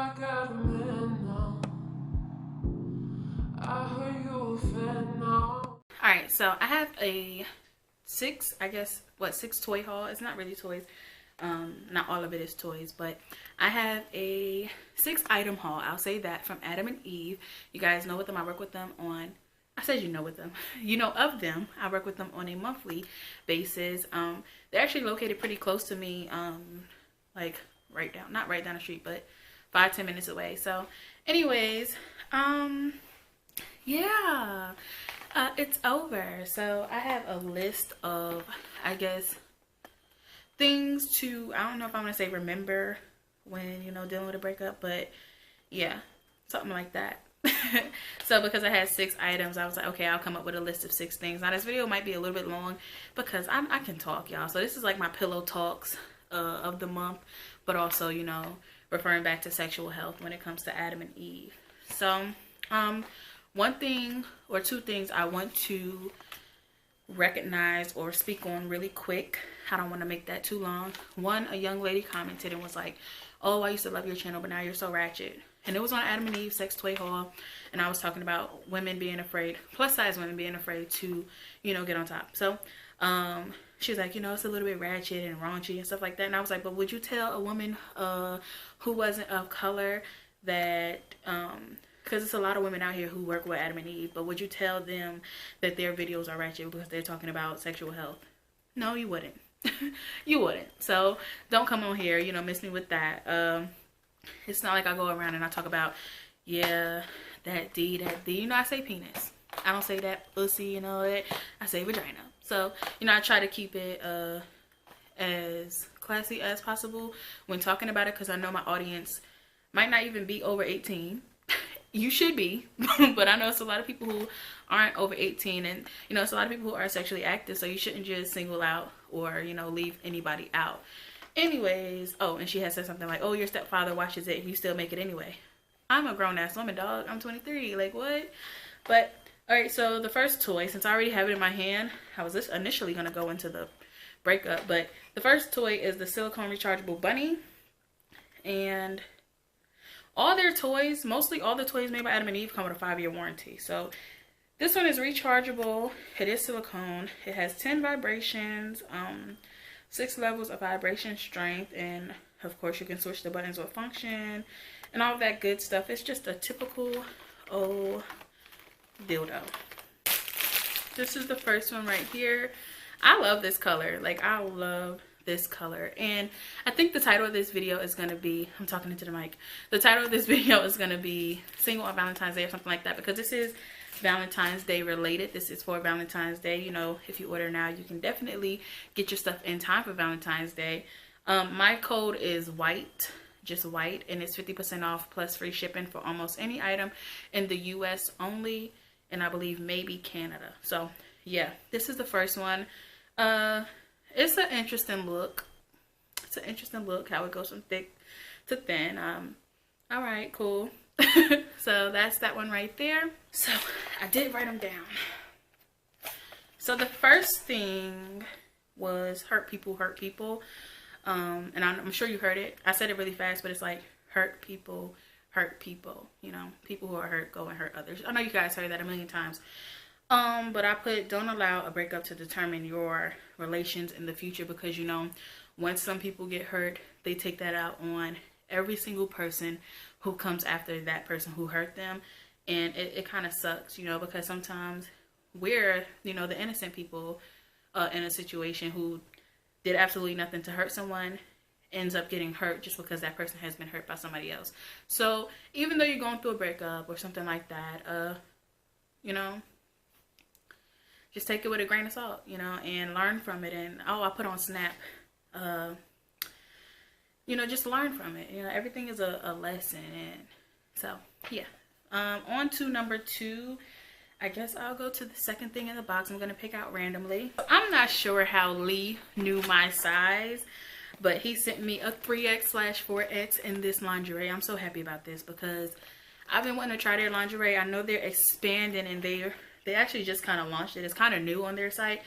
I got a man now. I heard you a fan now. Alright, so I have a six toy haul. It's not really toys. Not all of it is toys, but I have a 6-item haul. I'll say that, from Adam&Eve. You guys know with them. I work with them on, I said you know with them. You know of them. I work with them on a monthly basis. They're actually located pretty close to me. Like not right down the street, but 5-10 minutes away. So anyways, yeah, it's over. So I have a list of, I guess, things to, I don't know if I'm gonna say remember when, you know, dealing with a breakup, but yeah, something like that. So because I had 6 items, I was like, okay, I'll come up with a list of 6 things. Now this video might be a little bit long because I can talk, y'all. So this is like my pillow talks of the month, but also, you know, referring back to sexual health when it comes to Adam and Eve. So one thing or 2 things I want to recognize or speak on really quick. I don't want to make that too long. One, a young lady commented and was like, oh, I used to love your channel, but now you're so ratchet. And it was on Adam and Eve sex toy haul, and I was talking about women being afraid, plus size women being afraid to, you know, get on top. So she was like, you know, it's a little bit ratchet and raunchy and stuff like that. And I was like, but would you tell a woman who wasn't of color that because it's a lot of women out here who work with Adam and Eve, but would you tell them that their videos are ratchet because they're talking about sexual health? No, you wouldn't. You wouldn't. So don't come on here, you know, miss me with that. It's not like I go around and I talk about, yeah, that D. You know, I say penis. I don't say that pussy, you know, that. I say vagina. So, you know, I try to keep it as classy as possible when talking about it, because I know my audience might not even be over 18. You should be, but I know it's a lot of people who aren't over 18, and, you know, it's a lot of people who are sexually active, so you shouldn't just single out or, you know, leave anybody out. Anyways, oh, and she had said something like, oh, your stepfather watches it, you still make it anyway. I'm a grown-ass woman, dog. I'm 23. Like, what? But, alright, so the first toy, since I already have it in my hand, I was initially going to go into the breakup, but the first toy is the silicone rechargeable bunny. And all their toys, mostly all the toys made by Adam and Eve, come with a 5-year warranty. So this one is rechargeable. It is silicone. It has 10 vibrations, 6 levels of vibration strength, and of course you can switch the buttons with function and all of that good stuff. It's just a typical old dildo. This is the first one right here. I love this color. Like, I love this color. And I think the title of this video is going to be, I'm talking into the mic, the title of this video is going to be Single on Valentine's Day or something like that, because this is Valentine's Day related. This is for Valentine's Day. You know, if you order now, you can definitely get your stuff in time for Valentine's Day. My code is white, just white, and it's 50% off plus free shipping for almost any item in the US only, and I believe maybe Canada. So yeah, this is the first one. It's an interesting look. It's an interesting look, how it goes from thick to thin. All right, cool. So that's that one right there. So I did write them down. So the first thing was hurt people, hurt people. And I'm sure you heard it. I said it really fast, but it's like hurt people, you know, people who are hurt go and hurt others. I know you guys heard that a million times. But I put, don't allow a breakup to determine your relations in the future, because, you know, once some people get hurt, they take that out on every single person who comes after that person who hurt them. And it kind of sucks, you know, because sometimes we're, you know, the innocent people in a situation who did absolutely nothing to hurt someone, ends up getting hurt just because that person has been hurt by somebody else. So even though you're going through a breakup or something like that, you know, just take it with a grain of salt, you know, and learn from it. And, oh, I put on Snap, you know, just learn from it. You know, everything is a lesson. And so, yeah. On to number 2. I guess I'll go to the second thing in the box. I'm going to pick out randomly. I'm not sure how Lee knew my size, but he sent me a 3X/4X in this lingerie. I'm so happy about this because I've been wanting to try their lingerie. I know they're expanding, and they actually just kind of launched it. It's kind of new on their site.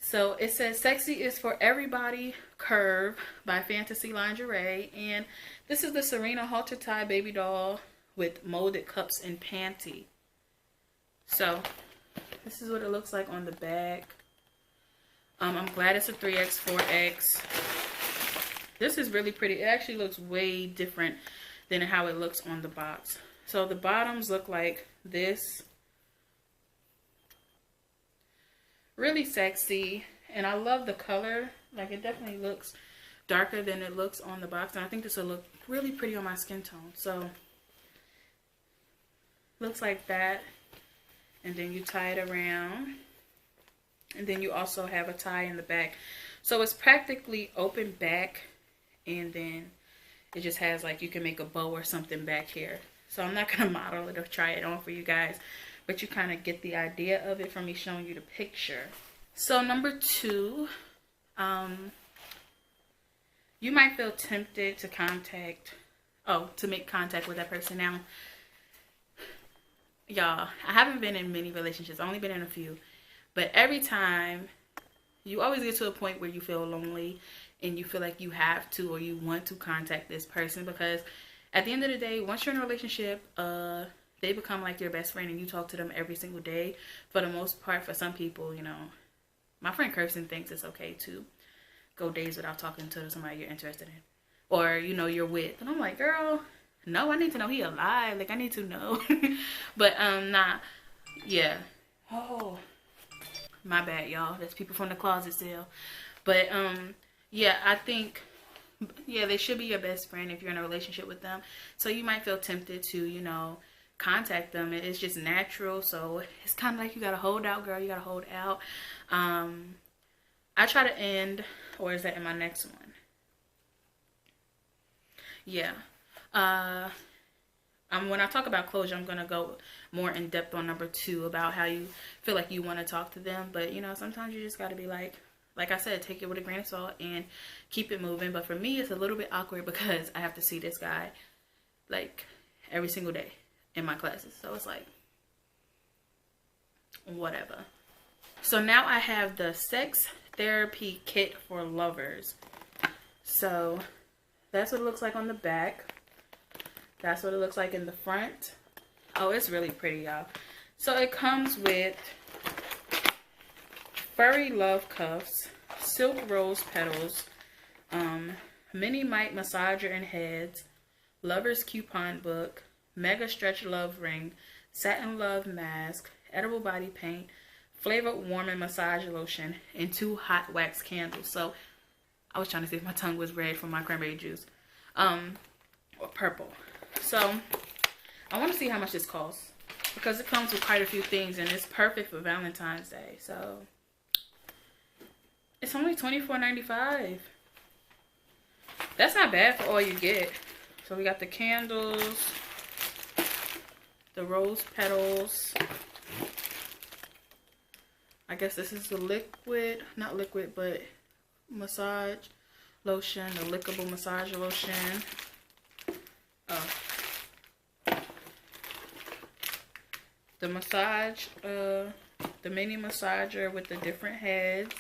So it says Sexy is for Everybody Curve by Fantasy Lingerie. And this is the Serena halter tie baby doll with molded cups and panty. So this is what it looks like on the back. I'm glad it's a 3X, 4X. This is really pretty. It actually looks way different than how it looks on the box. So the bottoms look like this. Really sexy. And I love the color. Like, it definitely looks darker than it looks on the box. And I think this will look really pretty on my skin tone. So, looks like that. And then you tie it around. And then you also have a tie in the back. So, it's practically open back. And then it just has, like, you can make a bow or something back here. So, I'm not going to model it or try it on for you guys. But you kind of get the idea of it from me showing you the picture. So number 2, you might feel tempted to make contact with that person. Now, y'all, I haven't been in many relationships. I've only been in a few. But every time, you always get to a point where you feel lonely and you feel like you have to or you want to contact this person, because at the end of the day, once you're in a relationship, they become like your best friend and you talk to them every single day. For the most part, for some people, you know, my friend Kirsten thinks it's okay to go days without talking to somebody you're interested in. Or, you know, you're with. And I'm like, girl, no, I need to know he alive. Like, I need to know. But, nah. Yeah. Oh. My bad, y'all. That's people from the closet still. But, yeah, I think, yeah, they should be your best friend if you're in a relationship with them. So you might feel tempted to, you know, contact them. It's just natural. So it's kind of like you gotta hold out, girl. You gotta hold out. I try to end, or is that in my next one? Yeah. When I talk about closure, I'm gonna go more in depth on number 2 about how you feel like you want to talk to them. But you know, sometimes you just gotta be like I said, take it with a grain of salt and keep it moving. But for me, it's a little bit awkward because I have to see this guy like every single day in my classes. So it's like, whatever. So now I have the sex therapy kit for lovers. So that's what it looks like on the back. That's what it looks like in the front. Oh, it's really pretty, y'all. So it comes with furry love cuffs, silk rose petals, mini mite massager and heads, lover's coupon book, mega stretch love ring, satin love mask, edible body paint, flavored warming massage lotion, and 2 hot wax candles. So I was trying to see if my tongue was red from my cranberry juice, or purple. So I want to see how much this costs, because it comes with quite a few things and it's perfect for Valentine's Day. So it's only $24.95. That's not bad for all you get. So we got the candles, the rose petals. I guess this is the liquid, not liquid, but massage lotion, the lickable massage lotion. Oh. The massage, the mini massager with the different heads.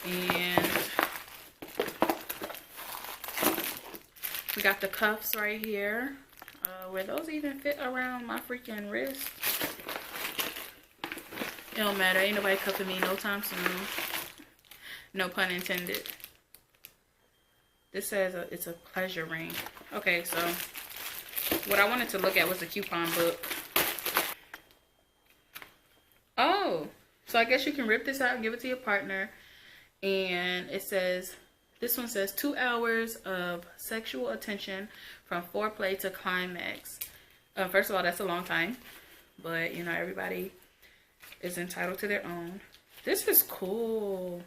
And we got the cuffs right here. Where those even fit around my freaking wrist. It don't matter. Ain't nobody cuffing me no time soon. No pun intended. This says it's a pleasure ring. Okay, so what I wanted to look at was the coupon book. Oh, so I guess you can rip this out and give it to your partner. And it says, this one says 2 hours of sexual attention from foreplay to climax. First of all, that's a long time. But, you know, everybody is entitled to their own. This is cool.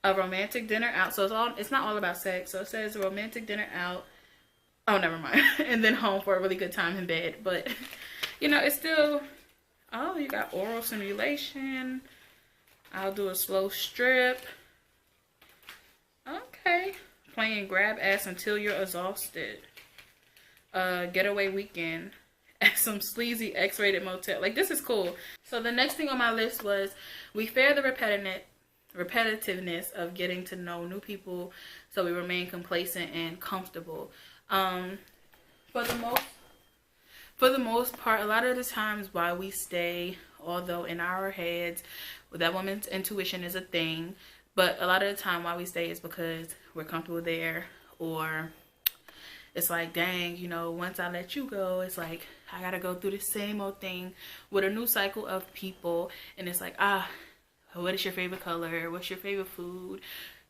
A romantic dinner out. So it's not all about sex. So it says a romantic dinner out. Oh, never mind. And then home for a really good time in bed. But, you know, it's still... Oh, you got oral stimulation. I'll do a slow strip. Okay. Playing grab ass until you're exhausted. Getaway weekend. at some sleazy X-rated motel. Like, this is cool. So the next thing on my list was we fear the repetitiveness of getting to know new people, so we remain complacent and comfortable. For the most part, a lot of the times why we stay, although in our heads, that woman's intuition is a thing, but a lot of the time why we stay is because we're comfortable there, or it's like, dang, you know, once I let you go, it's like I gotta go through the same old thing with a new cycle of people. And it's like, what is your favorite color? What's your favorite food?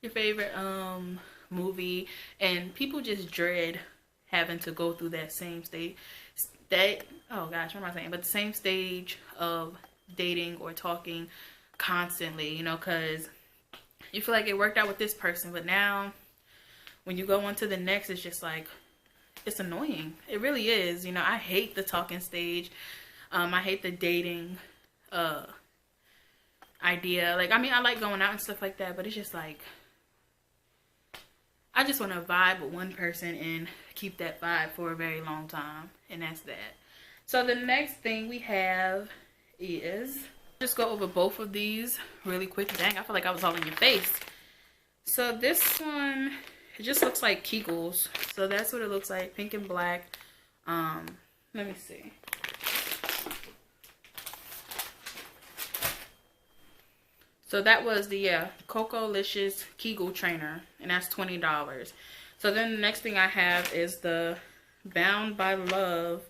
Your favorite movie? And people just dread having to go through that same stage. Oh gosh, what am I saying? But the same stage of dating or talking constantly, you know, because you feel like it worked out with this person, but now when you go on to the next, it's just like, it's annoying. It really is. You know, I hate the talking stage. I hate the dating idea. Like, I mean, I like going out and stuff like that, but it's just like, I just want to vibe with one person and keep that vibe for a very long time. And that's that. So the next thing we have is, just go over both of these really quick. Dang, I feel like I was all in your face. So this one, it just looks like Kegels. So that's what it looks like, pink and black. Let me see. So that was the Coco-licious Kegel trainer, and that's $20. So then the next thing I have is the Bound by Love,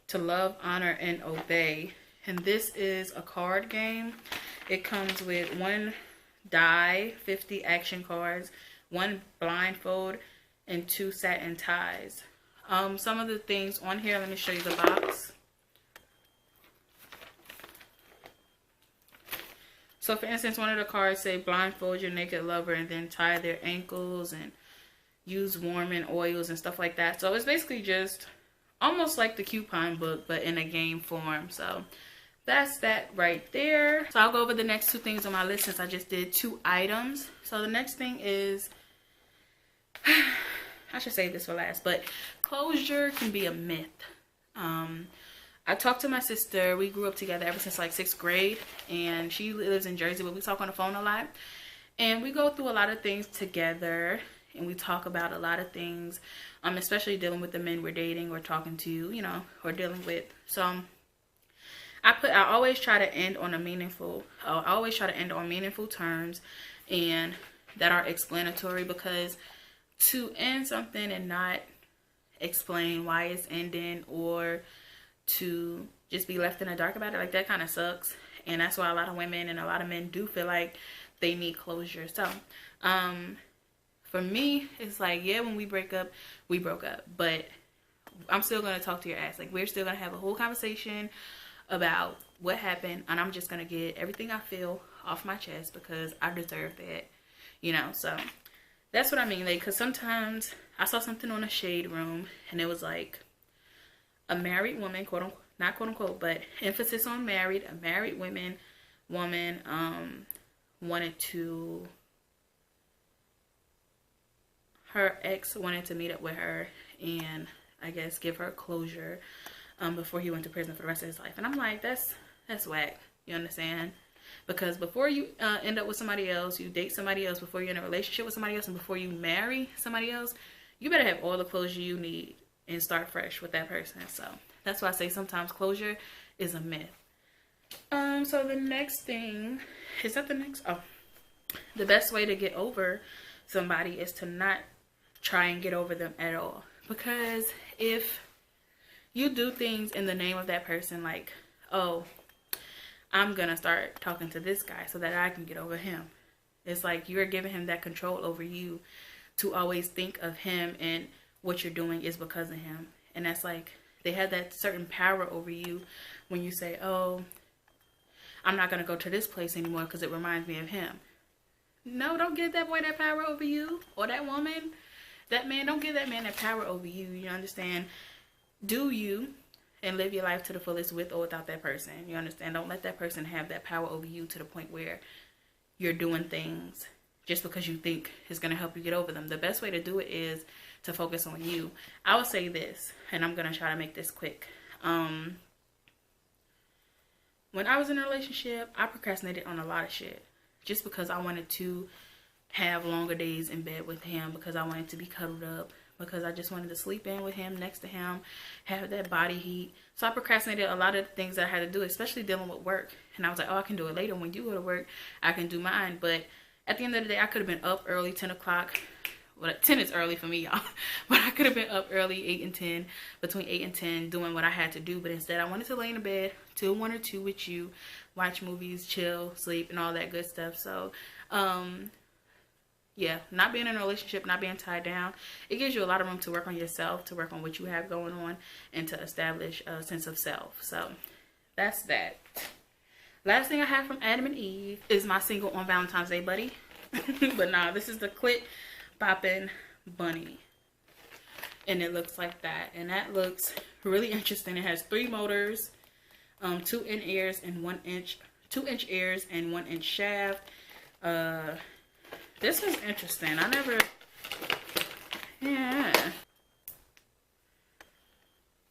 to love, honor, and obey. And this is a card game. It comes with 1 die, 50 action cards, 1 blindfold, and 2 satin ties. Some of the things on here, let me show you the box. So for instance, one of the cards say blindfold your naked lover and then tie their ankles and use warming oils and stuff like that. So it's basically just almost like the coupon book, but in a game form. So that's that right there. So I'll go over the next 2 things on my list since I just did 2 items. So the next thing is, I should save this for last, but closure can be a myth. I talked to my sister. We grew up together ever since like 6th grade, and she lives in Jersey, but we talk on the phone a lot. And we go through a lot of things together, and we talk about a lot of things, especially dealing with the men we're dating or talking to, you know, or dealing with. So I always try to end on meaningful terms and that are explanatory, because to end something and not explain why it's ending, or to just be left in the dark about it, like, that kind of sucks. And that's why a lot of women and a lot of men do feel like they need closure. So for me, it's like, yeah, when we break up, we broke up, but I'm still going to talk to your ass. Like, we're still going to have a whole conversation about what happened, and I'm just going to get everything I feel off my chest because I deserve that, you know. So that's what I mean. Like, because sometimes I saw something on a shade room, and it was like, a married woman, quote unquote, not quote unquote, but emphasis on married, a married woman wanted to, her ex wanted to meet up with her and I guess give her closure before he went to prison for the rest of his life. And I'm like, that's whack. You understand? Because before you end up with somebody else, you date somebody else, before you're in a relationship with somebody else, and before you marry somebody else, you better have all the closure you need and start fresh with that person. So that's why I say sometimes closure is a myth. So the next thing, is that the next? Oh, the best way to get over somebody is to not try and get over them at all. Because if you do things in the name of that person, like, oh, I'm gonna start talking to this guy so that I can get over him, it's like you're giving him that control over you to always think of him, and what you're doing is because of him. And that's like, they have that certain power over you when you say, oh, I'm not going to go to this place anymore because it reminds me of him. No, don't give that boy that power over you, or that woman, that man. Don't give that man that power over you. You understand? Do you, and live your life to the fullest with or without that person. You understand? Don't let that person have that power over you to the point where you're doing things just because you think it's going to help you get over them. The best way to do it is to focus on you. I would say this, and I'm going to try to make this quick. When I was in a relationship, I procrastinated on a lot of shit just because I wanted to have longer days in bed with him, because I wanted to be cuddled up, because I just wanted to sleep in with him, next to him, have that body heat. So I procrastinated a lot of things that I had to do, especially dealing with work. And I was like, oh, I can do it later. When you go to work, I can do mine. But at the end of the day, I could have been up early, 10 o'clock. Well, 10 is early for me, y'all. But I could have been up early, 8 and 10, between 8 and 10, doing what I had to do. But instead, I wanted to lay in the bed till 1 or 2 with you, watch movies, chill, sleep, and all that good stuff. So, yeah, not being in a relationship, not being tied down, it gives you a lot of room to work on yourself, to work on what you have going on, and to establish a sense of self. So that's that. Last thing I have from Adam and Eve is my single on Valentine's Day, buddy. But nah, this is the Clit Boppin' Bunny. And it looks like that. And that looks really interesting. It has 3 motors, 2 inch ears and 1 inch, 2 inch ears and 1 inch shaft. This is interesting. I never, yeah.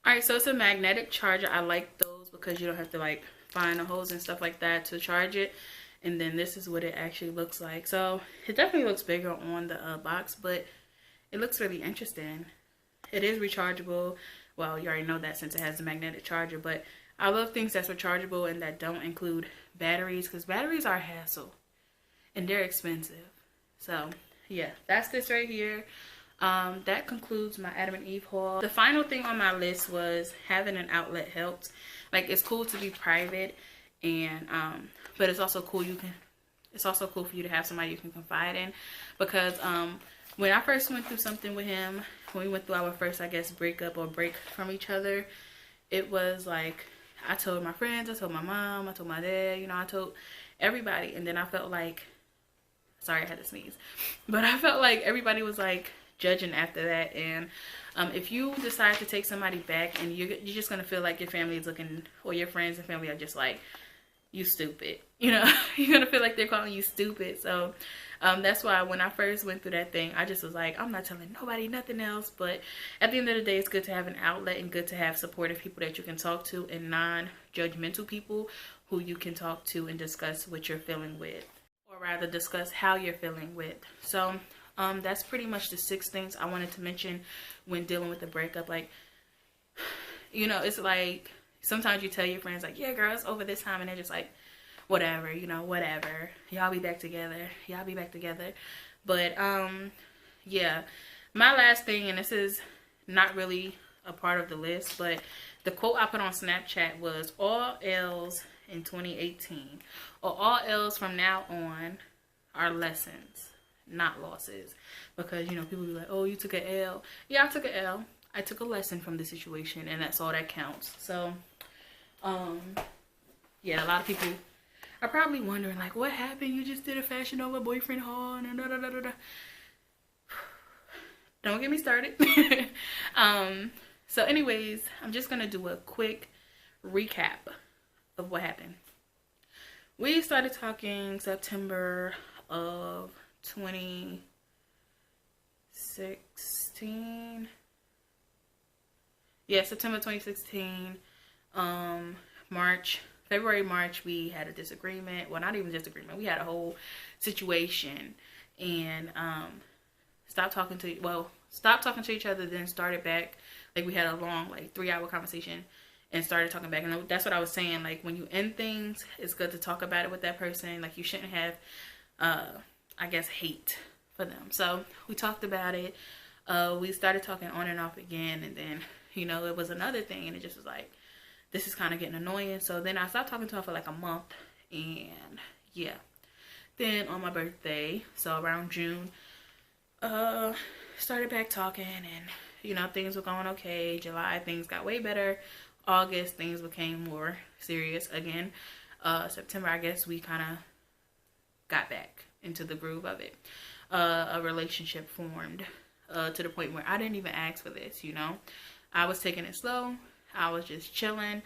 Alright, so it's a magnetic charger. I like those because you don't have to like find the holes and stuff like that to charge it. And then this is what it actually looks like. So it definitely looks bigger on the box, but it looks really interesting. It is rechargeable. Well, you already know that since it has the magnetic charger, but I love things that's rechargeable and that don't include batteries, because batteries are a hassle and they're expensive. So yeah, that's this right here. That concludes my Adam and Eve haul. The final thing on my list was having an outlet helped. Like, it's cool to be private, and but it's also cool it's also cool for you to have somebody you can confide in, because when I first went through something with him, when we went through our first, I guess, breakup or break from each other, it was like I told my friends, I told my mom, I told my dad, you know, I told everybody. And then I felt like, sorry, I had to sneeze, but I felt like everybody was like judging after that. And if you decide to take somebody back, and you're just gonna feel like your family is looking, or your friends and family are just like, you stupid, you know, you're gonna feel like they're calling you stupid. So that's why when I first went through that thing, I just was like, I'm not telling nobody nothing else. But at the end of the day, it's good to have an outlet and good to have supportive people that you can talk to, and non-judgmental people who you can talk to and discuss what you're feeling with, or rather discuss how you're feeling with. So that's pretty much the 6 things I wanted to mention when dealing with the breakup. Like, you know, it's like sometimes you tell your friends like, yeah, girl, it's over this time, and they're just like, whatever, you know, whatever, y'all be back together, y'all be back together. But yeah, my last thing, and this is not really a part of the list, but the quote I put on Snapchat was, all L's in 2018, or all L's from now on, are lessons, not losses. Because, you know, people be like, oh, you took an L. Yeah, I took an L. I took a lesson from the situation, and that's all that counts. So yeah, a lot of people are probably wondering, like, what happened? You just did a Fashion Nova boyfriend haul and da da da da da. Don't get me started. So anyways, I'm just gonna do a quick recap of what happened. We started talking September of 2016. Yeah, September 2016. February, March, we had a disagreement. Well, not even disagreement. We had a whole situation, and stopped talking to each other. Then started back. Like, we had a long, like, 3-hour conversation, and started talking back. And that's what I was saying. Like, when you end things, it's good to talk about it with that person. Like, you shouldn't have, I guess, hate for them. So we talked about it. We started talking on and off again, and then, you know, it was another thing, and it just was like, this is kind of getting annoying. So then I stopped talking to her for like a month, and yeah. Then on my birthday, so around June, started back talking, and, you know, things were going okay. July, things got way better. August, things became more serious again. September, I guess we kind of got back into the groove of it. A relationship formed to the point where I didn't even ask for this, you know. I was taking it slow. I was just chilling,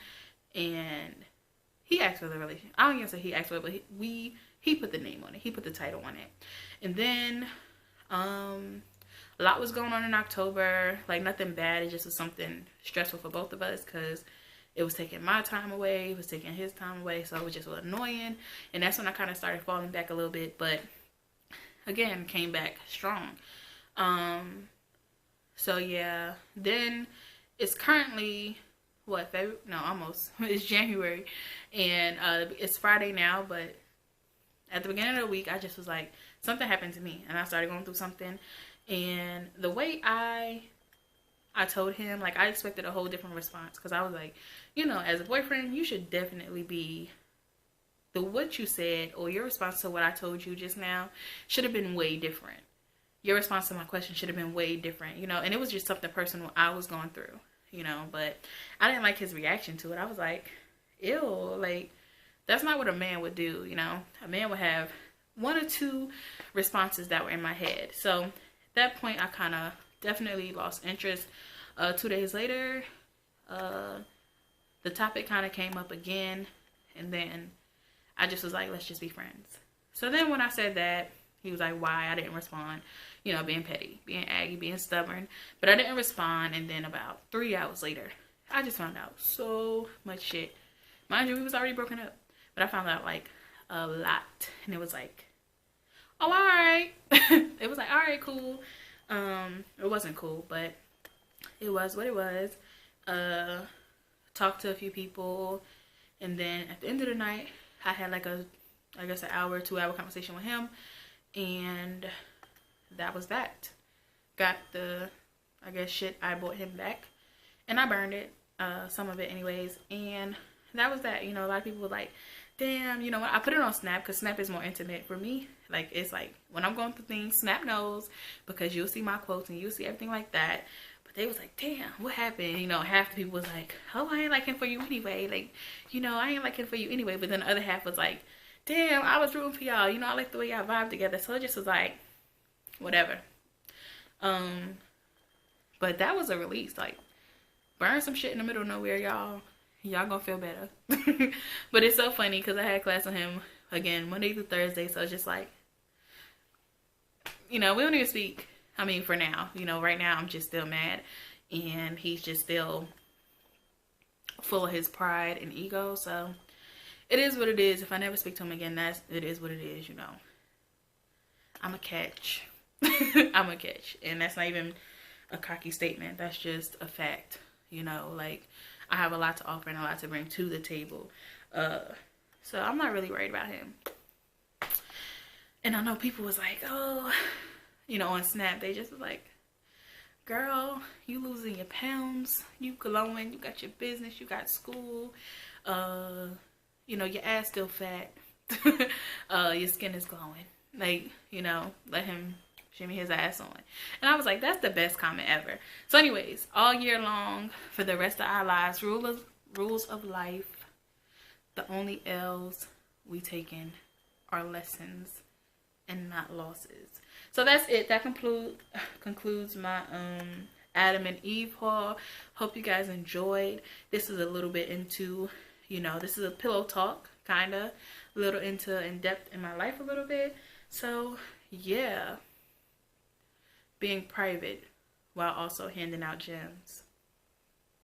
and he asked for the relationship. I don't even say he asked for it, but he put the name on it. He put the title on it. And then a lot was going on in October. Like, nothing bad. It just was something stressful for both of us, because it was taking my time away, it was taking his time away, so it was just annoying. And that's when I kind of started falling back a little bit, but again, came back strong. So yeah, then it's currently what, February? No, almost. It's January, and it's Friday now, but at the beginning of the week, I just was like, something happened to me, and I started going through something, and the way I told him, like, I expected a whole different response, because I was like, you know, as a boyfriend, you should definitely be, what you said, or your response to what I told you just now, should have been way different. Your response to my question should have been way different, you know, and it was just something personal I was going through, you know, but I didn't like his reaction to it. I was like, ew, like, that's not what a man would do, you know. A man would have one or two responses that were in my head. So at that point, I kind of definitely lost interest. 2 days later, the topic kind of came up again, and then I just was like, let's just be friends. So then when I said that, he was like, why? I didn't respond. You know, being petty, being aggy, being stubborn. But I didn't respond, and then about 3 hours later, I just found out so much shit. Mind you, we was already broken up. But I found out, like, a lot. And it was like, oh, all right. It was like, all right, cool. It wasn't cool, but it was what it was. Talked to a few people. And then at the end of the night, I had like an hour, 2 hour conversation with him. And that was that. Got the, shit I bought him back. And I burned it. Some of it anyways. And that was that. You know, a lot of people were like, damn, you know what? I put it on Snap because Snap is more intimate for me. Like, it's like when I'm going through things, Snap knows because you'll see my quotes and you'll see everything like that. But they was like, damn, what happened? You know, half the people was like, oh, I ain't like him for you anyway. Like, you know, I ain't like him for you anyway. But then the other half was like, damn, I was rooting for y'all. You know, I like the way y'all vibe together. So it just was like, whatever. But that was a release. Like, burn some shit in the middle of nowhere, y'all. Y'all gonna feel better. But it's so funny because I had class with him again Monday through Thursday, so it's just like, you know, we don't even speak. I mean, for now, you know, right now I'm just still mad, and he's just still full of his pride and ego. So it is what it is. If I never speak to him again, it is what it is. You know, I'm a catch. I'm a catch, and that's not even a cocky statement. That's just a fact. You know, like, I have a lot to offer and a lot to bring to the table. So I'm not really worried about him. And I know people was like, oh, you know, on Snap, they just was like, girl, you losing your pounds, you glowing, you got your business, you got school, you know, your ass still fat, your skin is glowing. Like, you know, let him shimmy his ass on. And I was like, that's the best comment ever. So anyways, all year long, for the rest of our lives, rules of life, the only L's we taking are lessons and not losses. So that's it. That concludes my Adam and Eve haul. Hope you guys enjoyed. This is a little bit into, you know, this is a pillow talk, kind of, a little into in depth in my life a little bit. So yeah, being private while also handing out gems.